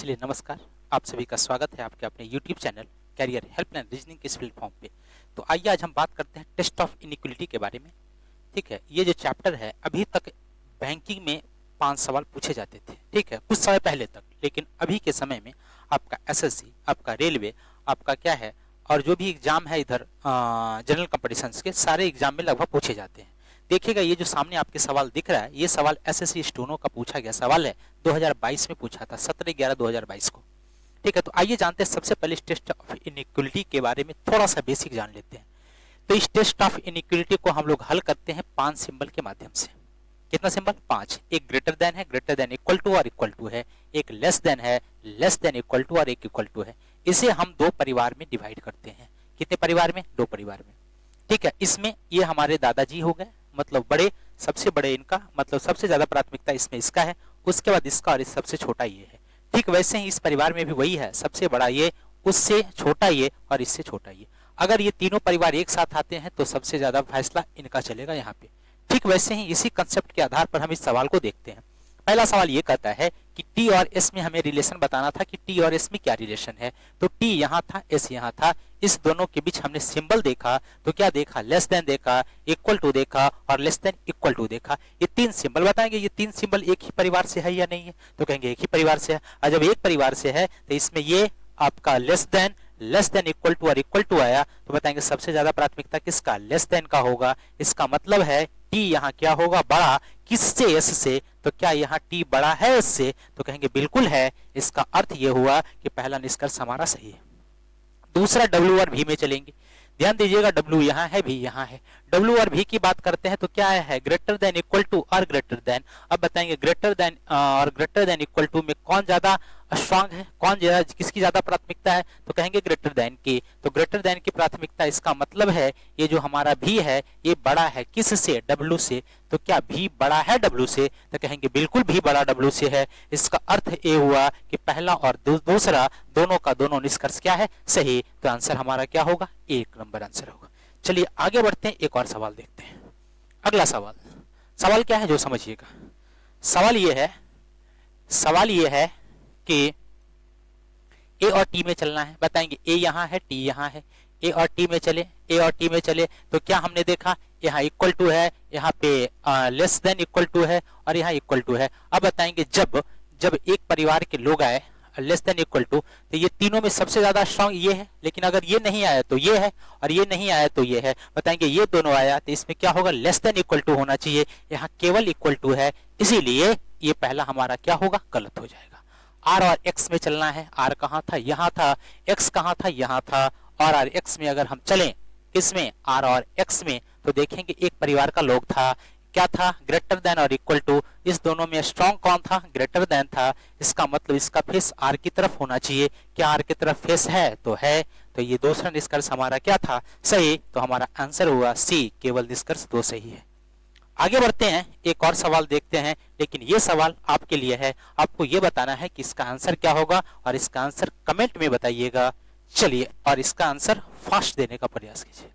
चलिए नमस्कार, आप सभी का स्वागत है आपके अपने YouTube channel career helpline reasoning के इस प्लेटफॉर्म पे। तो आइए आज हम बात करते हैं टेस्ट ऑफ इनइक्वलिटी के बारे में। ठीक है, ये जो चैप्टर है अभी तक बैंकिंग में 5 सवाल पूछे जाते थे, ठीक है, कुछ समय पहले तक। लेकिन अभी के समय में आपका एसएससी, आपका रेलवे, आपका क्या है और जो भी एग्जाम है इधर जनरल कॉम्पिटिशन्स के सारे एग्जाम में लगभग पूछे जाते हैं। देखिएगा ये जो सामने आपके सवाल दिख रहा है, ये सवाल एसएससी स्टूडेंटों का पूछा गया सवाल है, 2022 में पूछा था, 17/11/2022 को। ठीक है, तो आइए जानते हैं सबसे पहले इस टेस्ट ऑफ इनइक्वलिटी के बारे में थोड़ा सा बेसिक जान लेते हैं। तो इस टेस्ट ऑफ इनइक्वलिटी को हम लोग हल करते हैं 5 सिंबल के माध्यम से। कितना सिंबल? 5। एक ग्रेटर देन है, ग्रेटर देन इक्वल टू और इक्वल टू है, एक लेस देन है, लेस देन इक्वल टू और एक इक्वल टू है। इसे हम 2 परिवार में डिवाइड करते हैं। कितने परिवार में? 2 परिवार में। ठीक है, इसमें ये हमारे दादाजी हो गए, मतलब बड़े, सबसे बड़े इनका, मतलब सबसे ज्यादा प्राथमिकता इसमें इसका है, उसके बाद इसका और इस सबसे छोटा ये है। ठीक वैसे ही इस परिवार में भी वही है, सबसे बड़ा ये, उससे छोटा ये और इससे छोटा ये। अगर ये तीनों परिवार एक साथ आते हैं तो सबसे ज्यादा फैसला इनका चलेगा यहाँ पे। ठीक वैसे ही इसी कंसेप्ट के आधार पर हम इस सवाल को देखते हैं। पहला सवाल ये कहता है कि टी और एस में हमें रिलेशन बताना था कि टी और एस में क्या रिलेशन है। तो टी यहाँ था, एस यहाँ था, इस दोनों के बीच हमने सिंबल देखा तो क्या देखा? लेस देन देखा, इक्वल टू देखा और लेस देन इक्वल टू देखा। ये 3 सिंबल बताएंगे, ये 3 सिंबल एक ही परिवार से है या नहीं है? तो कहेंगे एक ही परिवार से है। और जब एक परिवार से है तो इसमें ये आपका लेस देन इक्वल टू और इक्वल टू आया तो बताएंगे सबसे ज्यादा प्राथमिकता किसका? लेस देन का होगा। इसका मतलब है टी यहाँ क्या होगा? बड़ा। किससे? एस से। तो क्या यहाँ टी बड़ा है एस से? तो कहेंगे बिल्कुल है। इसका अर्थ ये हुआ कि पहला निष्कर्ष हमारा सही है। दूसरा डब्ल्यू और भी में चलेंगे। ध्यान दीजिएगा, डब्ल्यू यहाँ है, भी यहाँ है। डब्ल्यू और भी की बात करते हैं तो क्या है? ग्रेटर देन इक्वल टू और ग्रेटर देन। अब बताएंगे ग्रेटर देन और ग्रेटर देन इक्वल टू में कौन ज्यादा स्ट्रांग है, कौन ज्यादा, किसकी ज्यादा प्राथमिकता है? तो कहेंगे ग्रेटर देन की। तो ग्रेटर देन की प्राथमिकता, इसका मतलब है ये जो हमारा भी है ये बड़ा है। किससे? डब्ल्यू से। तो क्या भी बड़ा है डब्ल्यू से? तो कहेंगे बिल्कुल भी बड़ा डब्ल्यू से है। इसका अर्थ ये हुआ कि पहला और दूसरा दोनों का दोनों निष्कर्ष क्या है? सही। तो आंसर हमारा क्या होगा? 1 नंबर आंसर होगा। चलिए आगे बढ़ते हैं, एक और सवाल देखते हैं। अगला सवाल क्या है जो समझिएगा। सवाल ये है कि ए और टी में चलना है। बताएंगे ए यहाँ है, टी यहाँ है, ए और टी में चले तो क्या हमने देखा? यहाँ इक्वल टू है, यहाँ पे लेस देन इक्वल टू है और यहाँ इक्वल टू है। अब बताएंगे जब एक परिवार के लोग आए लेस देन इक्वल टू तो ये तीनों में सबसे ज्यादा स्ट्रांग ये है, लेकिन अगर ये नहीं आया तो ये है और ये नहीं आया तो ये है। बताएंगे ये दोनों आया तो इसमें क्या होगा? लेस देन इक्वल टू होना चाहिए। यहाँ केवल इक्वल टू है, इसीलिए ये पहला हमारा क्या होगा? गलत हो जाएगा। आर और एक्स में चलना है। आर कहाँ था? यहाँ था। एक्स कहाँ था? यहाँ था। और एक्स में अगर हम चलें, इसमें आर और एक्स में, तो देखेंगे एक परिवार का लोग था। क्या था? ग्रेटर देन और इक्वल टू। इस दोनों में स्ट्रॉन्ग कौन था? ग्रेटर देन था। इसका मतलब इसका फेस आर की तरफ होना चाहिए। क्या आर की तरफ फेस है? तो है। तो ये दूसरा निष्कर्ष हमारा क्या था? सही। तो हमारा आंसर हुआ सी। केवल निष्कर्ष 2 सही है। आगे बढ़ते हैं, एक और सवाल देखते हैं, लेकिन ये सवाल आपके लिए है। आपको ये बताना है कि इसका आंसर क्या होगा और इसका आंसर कमेंट में बताइएगा। चलिए और इसका आंसर फास्ट देने का प्रयास कीजिए।